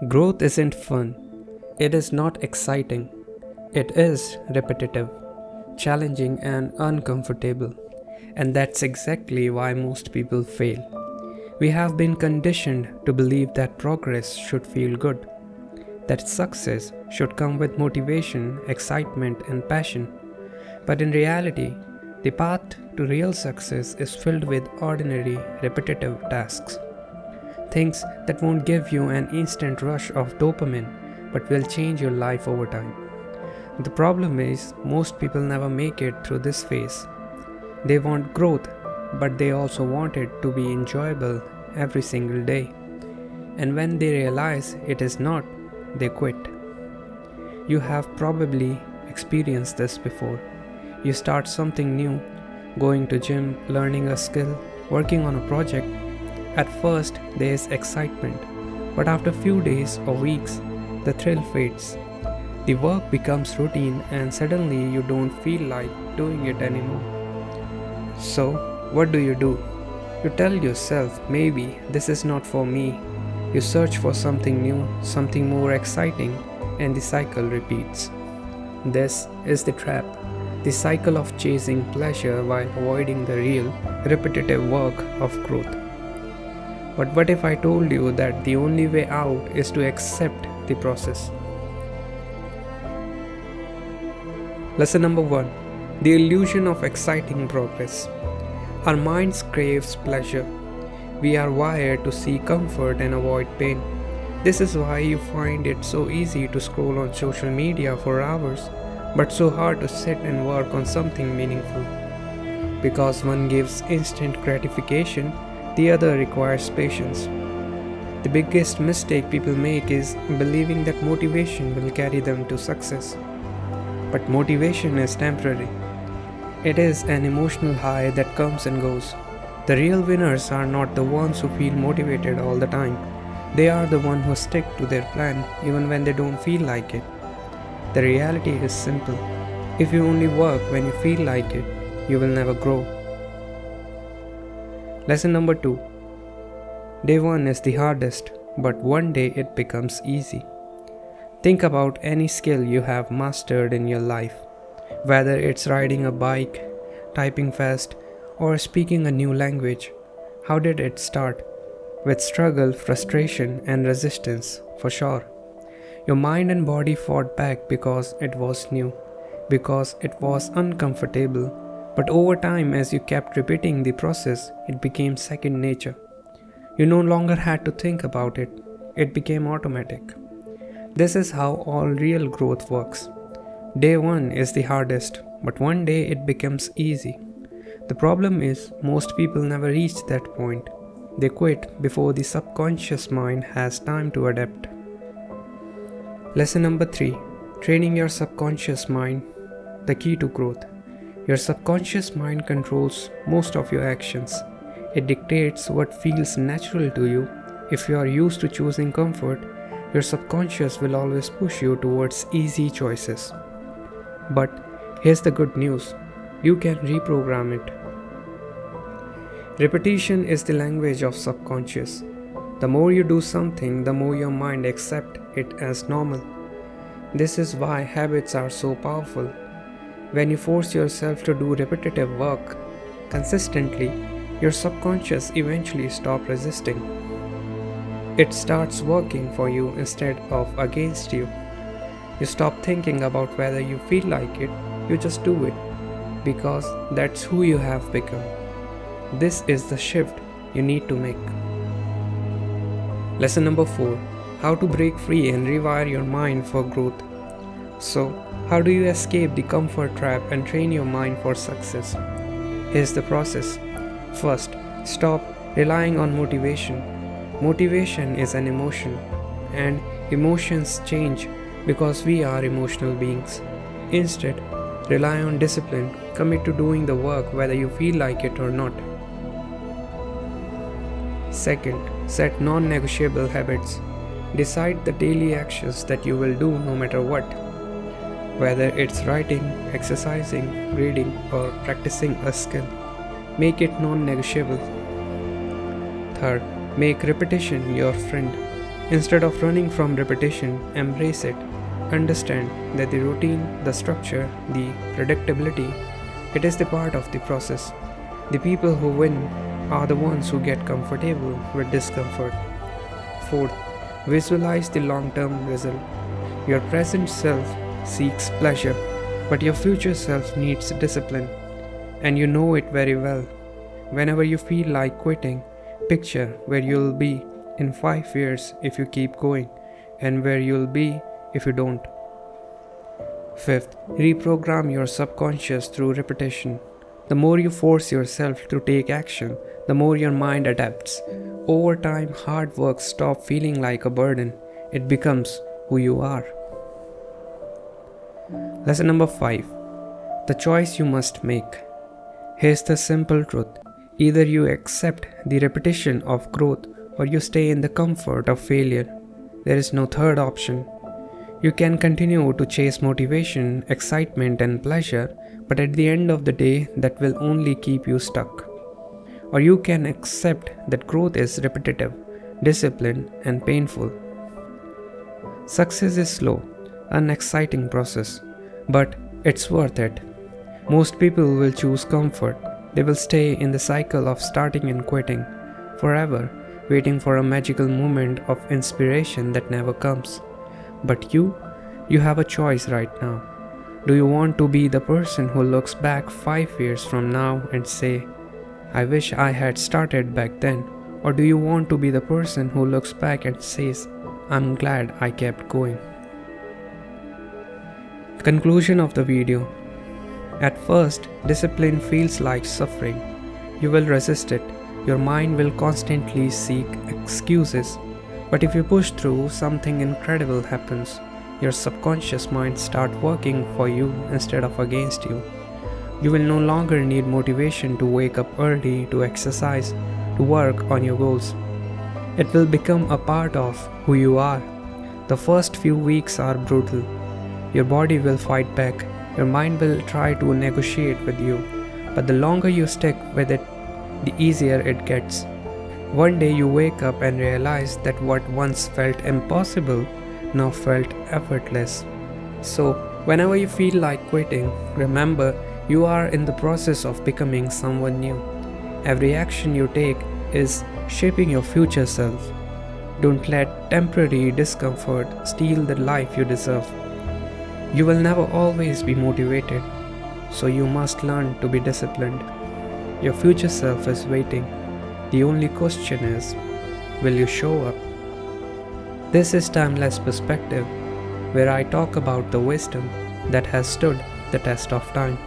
Growth isn't fun. It is not exciting. It is repetitive, challenging, and uncomfortable. And that's exactly why most people fail. We have been conditioned to believe that progress should feel good, that success should come with motivation, excitement, and passion. But in reality, the path to real success is filled with ordinary, repetitive tasks. Things that won't give you an instant rush of dopamine but will change your life over time. The problem is, most people never make it through this phase. They want growth, but they also want it to be enjoyable every single day. And when they realize it is not, they quit. You have probably experienced this before. You start something new, going to gym, learning a skill, working on a project. At first, there is excitement, but after a few days or weeks, the thrill fades. The work becomes routine and suddenly you don't feel like doing it anymore. So, what do? You tell yourself, maybe this is not for me. You search for something new, something more exciting, and the cycle repeats. This is the trap, the cycle of chasing pleasure while avoiding the real, repetitive work of growth. But what if I told you that the only way out is to accept the process? Lesson number 1. The illusion of exciting progress. Our minds craves pleasure. We are wired to seek comfort and avoid pain. This is why you find it so easy to scroll on social media for hours, but so hard to sit and work on something meaningful. Because one gives instant gratification, the other requires patience. The biggest mistake people make is believing that motivation will carry them to success. But motivation is temporary. It is an emotional high that comes and goes. The real winners are not the ones who feel motivated all the time. They are the ones who stick to their plan even when they don't feel like it. The reality is simple. If you only work when you feel like it, you will never grow. Lesson number 2. Day 1 is the hardest, but one day it becomes easy. Think about any skill you have mastered in your life, whether it's riding a bike, typing fast, or speaking a new language. How did it start? With struggle, frustration, and resistance, for sure. Your mind and body fought back because it was new, because it was uncomfortable. But over time, as you kept repeating the process, it became second nature. You no longer had to think about it, it became automatic. This is how all real growth works. Day 1 is the hardest, but one day it becomes easy. The problem is, most people never reach that point. They quit before the subconscious mind has time to adapt. Lesson number 3. Training your subconscious mind, the key to growth. Your subconscious mind controls most of your actions. It dictates what feels natural to you. If you are used to choosing comfort, your subconscious will always push you towards easy choices. But here's the good news. You can reprogram it. Repetition is the language of subconscious. The more you do something, the more your mind accepts it as normal. This is why habits are so powerful. When you force yourself to do repetitive work consistently, your subconscious eventually stops resisting. It starts working for you instead of against you. You stop thinking about whether you feel like it, you just do it, because that's who you have become. This is the shift you need to make. Lesson number 4. How to break free and rewire your mind for growth. So, how do you escape the comfort trap and train your mind for success? Here's the process. First, stop relying on motivation. Motivation is an emotion, and emotions change because we are emotional beings. Instead, rely on discipline. Commit to doing the work whether you feel like it or not. Second, set non-negotiable habits. Decide the daily actions that you will do no matter what. Whether it's writing, exercising, reading, or practicing a skill, make it non-negotiable. Third, make repetition your friend. Instead of running from repetition, embrace it. Understand that the routine, the structure, the predictability, it is the part of the process. The people who win are the ones who get comfortable with discomfort. Fourth, visualize the long-term result. Your present self seeks pleasure, but your future self needs discipline, and you know it very well. Whenever you feel like quitting, picture where you'll be in 5 years if you keep going, and where you'll be if you don't. Fifth, reprogram your subconscious through repetition. The more you force yourself to take action, the more your mind adapts. Over time, hard work stops feeling like a burden. It becomes who you are. Lesson number 5. The choice you must make. Here's the simple truth. Either you accept the repetition of growth or you stay in the comfort of failure. There is no third option. You can continue to chase motivation, excitement, and pleasure, but at the end of the day, that will only keep you stuck. Or you can accept that growth is repetitive, disciplined, and painful. Success is slow, unexciting process, but it's worth it. Most people will choose comfort. They will stay in the cycle of starting and quitting forever, waiting for a magical moment of inspiration that never comes. But you have a choice right now. Do you want to be the person who looks back 5 years from now and say, I wish I had started back then? Or do you want to be the person who looks back and says, I'm glad I kept going? Conclusion of the video. At first, discipline feels like suffering. You will resist it. Your mind will constantly seek excuses. But if you push through, something incredible happens. Your subconscious mind starts working for you instead of against you. You will no longer need motivation to wake up early, to exercise, to work on your goals. It will become a part of who you are. The first few weeks are brutal. Your body will fight back. Your mind will try to negotiate with you. But the longer you stick with it, the easier it gets. One day you wake up and realize that what once felt impossible now felt effortless. So, whenever you feel like quitting, remember you are in the process of becoming someone new. Every action you take is shaping your future self. Don't let temporary discomfort steal the life you deserve. You will never always be motivated, so you must learn to be disciplined. Your future self is waiting. The only question is, will you show up? This is Timeless Perspective, where I talk about the wisdom that has stood the test of time.